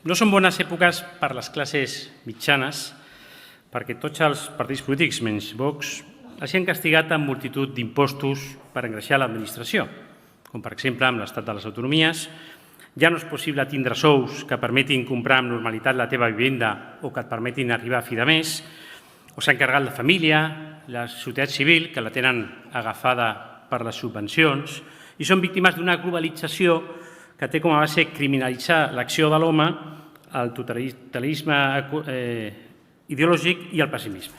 No són bones èpoques per les classes mitjanes perquè tots els partits polítics, menys Vox, els han castigat amb multitud d'impostos per engreixar l'administració, com per exemple amb l'estat de les autonomies. Ja no és possible tindre sous que permetin comprar amb normalitat la teva vivenda o que et permetin arribar a fi de mes, o s'ha encarregat la família, la societat civil, que la tenen agafada per les subvencions, i són víctimes d'una globalització que té com a base criminalitzar l'acció de l'home, el totalitarisme ideológico y al pesimismo.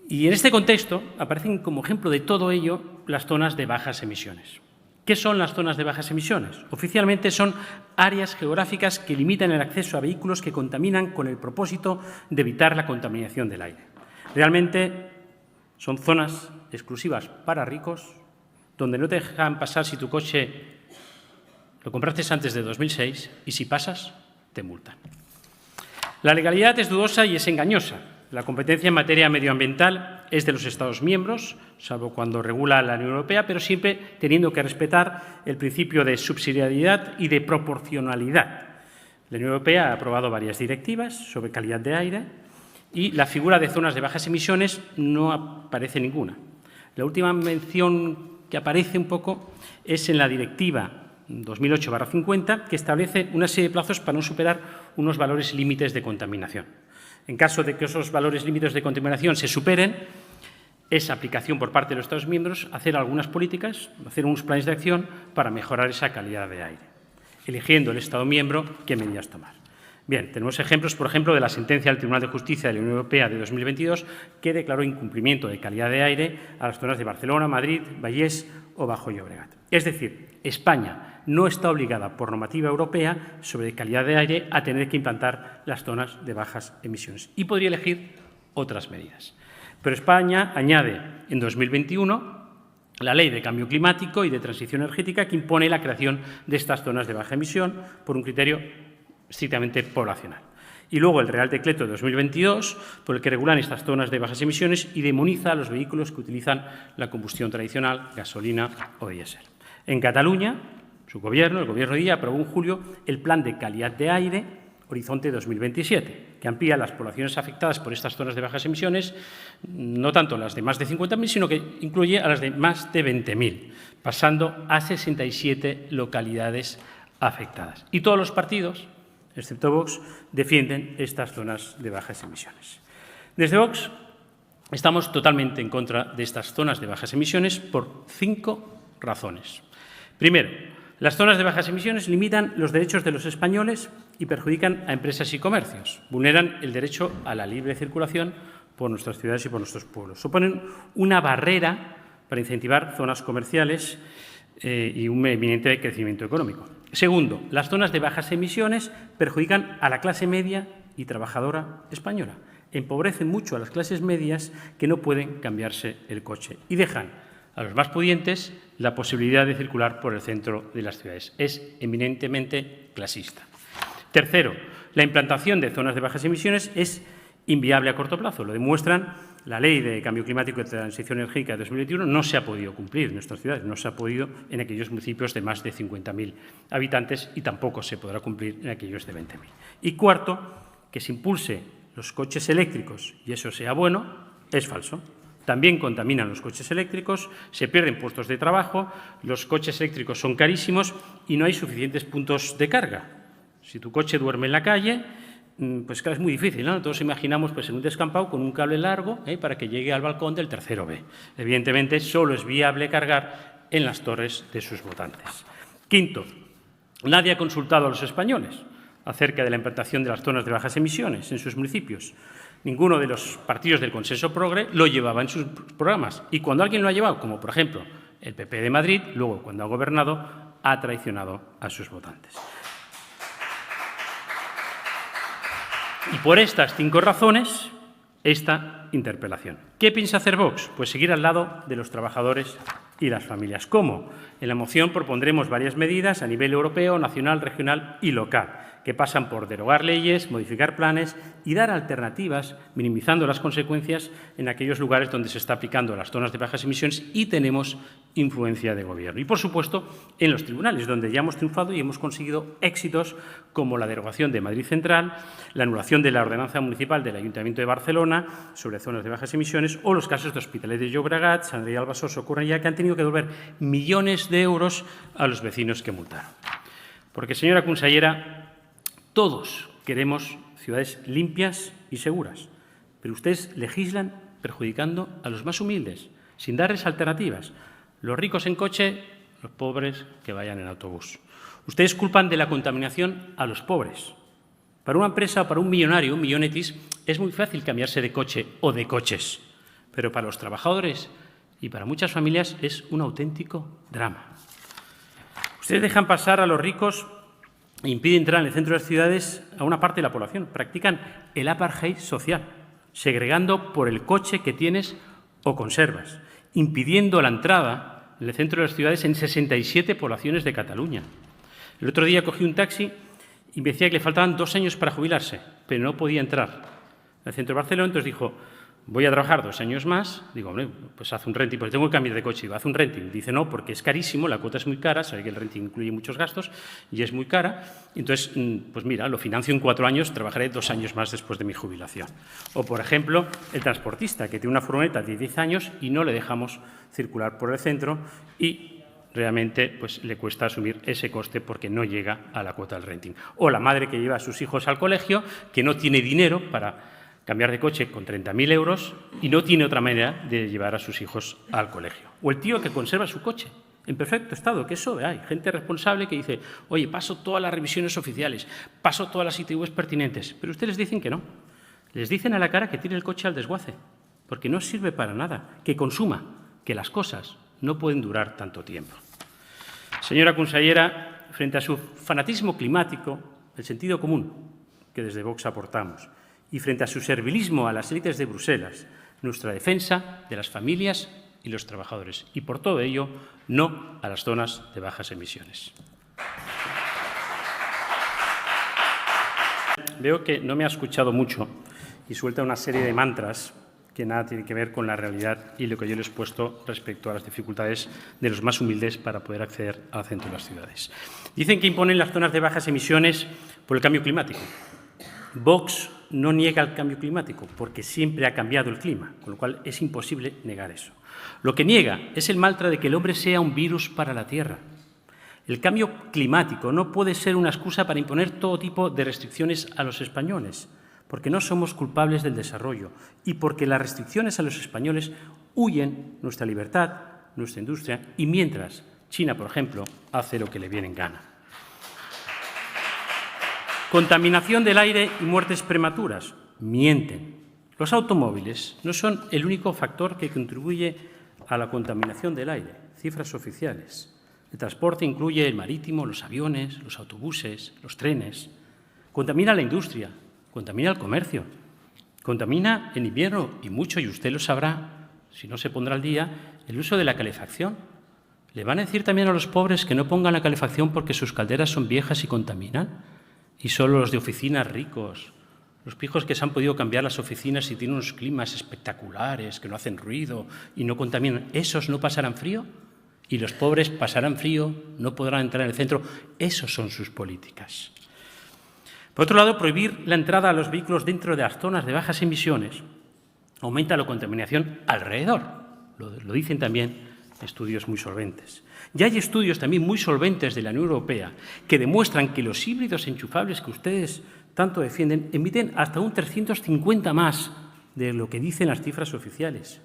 Y en este contexto aparecen como ejemplo de todo ello las zonas de bajas emisiones. ¿Qué son las zonas de bajas emisiones? Oficialmente son áreas geográficas que limitan el acceso a vehículos que contaminan con el propósito de evitar la contaminación del aire. Realmente son zonas exclusivas para ricos, donde no te dejan pasar si tu coche lo compraste antes de 2006 y si pasas, te multan. La legalidad es dudosa y es engañosa. La competencia en materia medioambiental es de los Estados miembros, salvo cuando regula la Unión Europea, pero siempre teniendo que respetar el principio de subsidiariedad y de proporcionalidad. La Unión Europea ha aprobado varias directivas sobre calidad de aire y la figura de zonas de bajas emisiones no aparece ninguna. La última mención que aparece un poco es en la Directiva 2008/50, que establece una serie de plazos para no superar unos valores límites de contaminación. En caso de que esos valores límites de contaminación se superen, es aplicación por parte de los Estados miembros hacer algunas políticas, hacer unos planes de acción para mejorar esa calidad de aire, eligiendo el Estado miembro qué medidas tomar. Bien, tenemos ejemplos, por ejemplo, de la sentencia del Tribunal de Justicia de la Unión Europea de 2022 que declaró incumplimiento de calidad de aire a las zonas de Barcelona, Madrid, Vallés o Bajo Llobregat. Es decir, España no está obligada por normativa europea sobre calidad de aire a tener que implantar las zonas de bajas emisiones y podría elegir otras medidas. Pero España añade en 2021 la Ley de Cambio Climático y de Transición Energética que impone la creación de estas zonas de baja emisión por un criterio estrictamente poblacional. Y luego el Real Decreto de 2022, por el que regulan estas zonas de bajas emisiones y demoniza a los vehículos que utilizan la combustión tradicional, gasolina o diésel. En Cataluña, su gobierno, el Gobierno de Illa, aprobó en julio el Plan de Calidad de Aire Horizonte 2027, que amplía las poblaciones afectadas por estas zonas de bajas emisiones, no tanto las de más de 50.000, sino que incluye a las de más de 20.000, pasando a 67 localidades afectadas. Y todos los partidos, excepto Vox, defienden estas zonas de bajas emisiones. Desde Vox estamos totalmente en contra de estas zonas de bajas emisiones por 5 razones. Primero, las zonas de bajas emisiones limitan los derechos de los españoles y perjudican a empresas y comercios. Vulneran el derecho a la libre circulación por nuestras ciudades y por nuestros pueblos. Suponen una barrera para incentivar zonas comerciales y un eminente crecimiento económico. Segundo, las zonas de bajas emisiones perjudican a la clase media y trabajadora española. Empobrecen mucho a las clases medias que no pueden cambiarse el coche y dejan a los más pudientes la posibilidad de circular por el centro de las ciudades. Es eminentemente clasista. Tercero, la implantación de zonas de bajas emisiones es inviable a corto plazo. Lo demuestran la Ley de Cambio Climático y Transición Energética de 2021. No se ha podido cumplir en nuestras ciudades, no se ha podido en aquellos municipios de más de 50.000 habitantes y tampoco se podrá cumplir en aquellos de 20.000. Y cuarto, que se impulse los coches eléctricos y eso sea bueno, es falso. También contaminan los coches eléctricos, se pierden puestos de trabajo, los coches eléctricos son carísimos y no hay suficientes puntos de carga. Si tu coche duerme en la calle, pues claro, es muy difícil, ¿no? Todos imaginamos pues, en un descampado con un cable largo para que llegue al balcón del tercero B. Evidentemente, solo es viable cargar en las torres de sus votantes. Quinto, nadie ha consultado a los españoles acerca de la implantación de las zonas de bajas emisiones en sus municipios. Ninguno de los partidos del Consenso Progre lo llevaba en sus programas. Y cuando alguien lo ha llevado, como por ejemplo el PP de Madrid, luego cuando ha gobernado, ha traicionado a sus votantes. Y por estas 5 razones, esta interpelación. ¿Qué piensa hacer Vox? Pues seguir al lado de los trabajadores y las familias. ¿Cómo? En la moción propondremos varias medidas a nivel europeo, nacional, regional y local que pasan por derogar leyes, modificar planes y dar alternativas, minimizando las consecuencias en aquellos lugares donde se está aplicando las zonas de bajas emisiones y tenemos influencia de gobierno. Y, por supuesto, en los tribunales, donde ya hemos triunfado y hemos conseguido éxitos como la derogación de Madrid Central, la anulación de la ordenanza municipal del Ayuntamiento de Barcelona sobre zonas de bajas emisiones o los casos de Hospitalet de Llobregat, Sant Adrià de Besòs o Cornellà, que han tenido que devolver millones de euros a los vecinos que multaron. Porque, señora consellera, todos queremos ciudades limpias y seguras, pero ustedes legislan perjudicando a los más humildes, sin darles alternativas. Los ricos en coche, los pobres que vayan en autobús. Ustedes culpan de la contaminación a los pobres. Para una empresa o para un millonario, un millonetis, es muy fácil cambiarse de coche o de coches, pero para los trabajadores y para muchas familias es un auténtico drama. Ustedes dejan pasar a los ricos e impiden entrar en el centro de las ciudades a una parte de la población. Practican el apartheid social, segregando por el coche que tienes o conservas, impidiendo la entrada en el centro de las ciudades en 67 poblaciones de Cataluña. El otro día cogí un taxi y me decía que le faltaban 2 años para jubilarse, pero no podía entrar en el centro de Barcelona. Entonces dijo, voy a trabajar 2 años más. Digo, hombre, pues haz un renting, porque tengo que cambiar de coche. Digo, haz un renting. Dice, no, porque es carísimo, la cuota es muy cara, sabe que el renting incluye muchos gastos y es muy cara. Entonces, pues mira, lo financio en 4 años, trabajaré 2 años más después de mi jubilación. O, por ejemplo, el transportista, que tiene una furgoneta de 10 años y no le dejamos circular por el centro y realmente pues, le cuesta asumir ese coste porque no llega a la cuota del renting. O la madre que lleva a sus hijos al colegio, que no tiene dinero para cambiar de coche con 30.000 euros y no tiene otra manera de llevar a sus hijos al colegio. O el tío que conserva su coche en perfecto estado, que eso hay gente responsable que dice, oye, paso todas las revisiones oficiales, paso todas las ITVs pertinentes, pero ustedes dicen que no. Les dicen a la cara que tire el coche al desguace, porque no sirve para nada, que consuma, que las cosas no pueden durar tanto tiempo. Señora consellera, frente a su fanatismo climático, el sentido común que desde Vox aportamos, y frente a su servilismo a las élites de Bruselas, nuestra defensa de las familias y los trabajadores. Y por todo ello, no a las zonas de bajas emisiones. Veo que no me ha escuchado mucho y suelta una serie de mantras que nada tiene que ver con la realidad y lo que yo les he expuesto respecto a las dificultades de los más humildes para poder acceder al centro de las ciudades. Dicen que imponen las zonas de bajas emisiones por el cambio climático. Vox no niega el cambio climático porque siempre ha cambiado el clima, con lo cual es imposible negar eso. Lo que niega es el mantra de que el hombre sea un virus para la Tierra. El cambio climático no puede ser una excusa para imponer todo tipo de restricciones a los españoles, porque no somos culpables del desarrollo y porque las restricciones a los españoles huyen nuestra libertad, nuestra industria y mientras China, por ejemplo, hace lo que le viene en gana. Contaminación del aire y muertes prematuras. Mienten. Los automóviles no son el único factor que contribuye a la contaminación del aire. Cifras oficiales. El transporte incluye el marítimo, los aviones, los autobuses, los trenes. Contamina la industria. Contamina el comercio, contamina en invierno y mucho, y usted lo sabrá, si no se pondrá al día, el uso de la calefacción. ¿Le van a decir también a los pobres que no pongan la calefacción porque sus calderas son viejas y contaminan? Y solo los de oficinas ricos, los pijos que se han podido cambiar las oficinas y tienen unos climas espectaculares, que no hacen ruido y no contaminan, ¿esos no pasarán frío? Y los pobres pasarán frío, no podrán entrar en el centro. Esos son sus políticas. Por otro lado, prohibir la entrada a los vehículos dentro de las zonas de bajas emisiones aumenta la contaminación alrededor. Lo dicen también estudios muy solventes. Ya hay estudios también muy solventes de la Unión Europea que demuestran que los híbridos enchufables que ustedes tanto defienden emiten hasta un 350 más de lo que dicen las cifras oficiales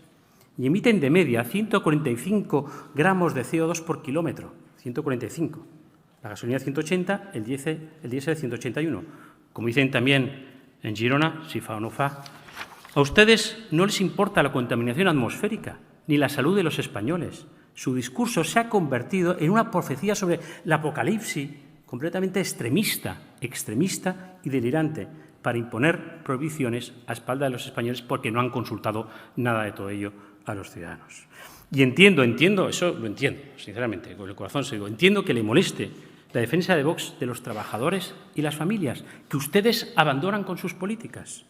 y emiten de media 145 gramos de CO2 por kilómetro. 145. La gasolina 180, el diésel 181. Como dicen también en Girona, si fa o no fa. A ustedes no les importa la contaminación atmosférica ni la salud de los españoles. Su discurso se ha convertido en una profecía sobre el apocalipsis completamente extremista y delirante para imponer prohibiciones a espaldas de los españoles porque no han consultado nada de todo ello a los ciudadanos. Y entiendo, eso lo entiendo, sinceramente, con el corazón se digo, entiendo que le moleste la defensa de Vox de los trabajadores y las familias, que ustedes abandonan con sus políticas.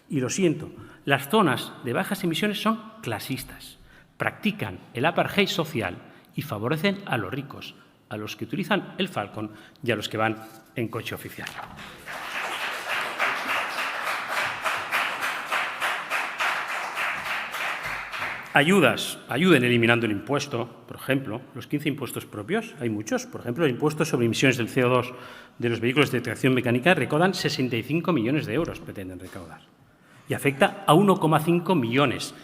Y lo siento, las zonas de bajas emisiones son clasistas, practican el apartheid social y favorecen a los ricos, a los que utilizan el Falcon y a los que van en coche oficial. Ayuden eliminando el impuesto, por ejemplo, los 15 impuestos propios, hay muchos. Por ejemplo, el impuesto sobre emisiones del CO2 de los vehículos de tracción mecánica recaudan 65 millones de euros, pretenden recaudar, y afecta a 1,5 millones.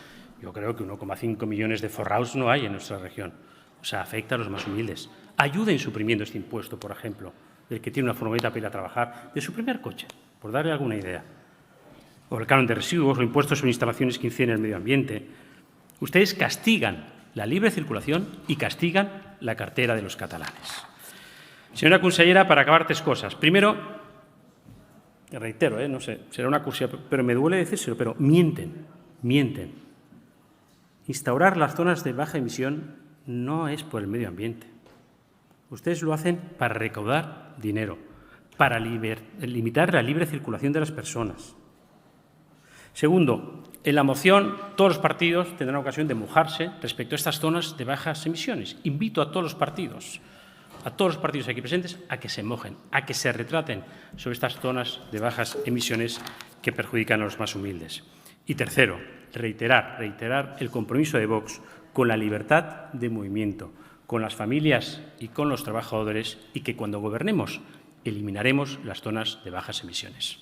Yo creo que 1,5 millones de forraos no hay en nuestra región, o sea, afecta a los más humildes. Ayuden suprimiendo este impuesto, por ejemplo, del que tiene una furgoneta para ir a trabajar, de su primer coche, por darle alguna idea. O el canon de residuos o impuestos sobre instalaciones que inciden el medio ambiente. Ustedes castigan la libre circulación y castigan la cartera de los catalanes. Señora consellera, para acabar, 3 cosas. Primero, reitero, no sé, será una curiosidad, pero me duele decírselo, pero mienten. Instaurar las zonas de baja emisión no es por el medio ambiente. Ustedes lo hacen para recaudar dinero, para limitar la libre circulación de las personas. Segundo, en la moción todos los partidos tendrán ocasión de mojarse respecto a estas zonas de bajas emisiones. Invito a todos los partidos aquí presentes a que se mojen, a que se retraten sobre estas zonas de bajas emisiones que perjudican a los más humildes. Y tercero, reiterar el compromiso de Vox con la libertad de movimiento, con las familias y con los trabajadores, y que cuando gobernemos eliminaremos las zonas de bajas emisiones.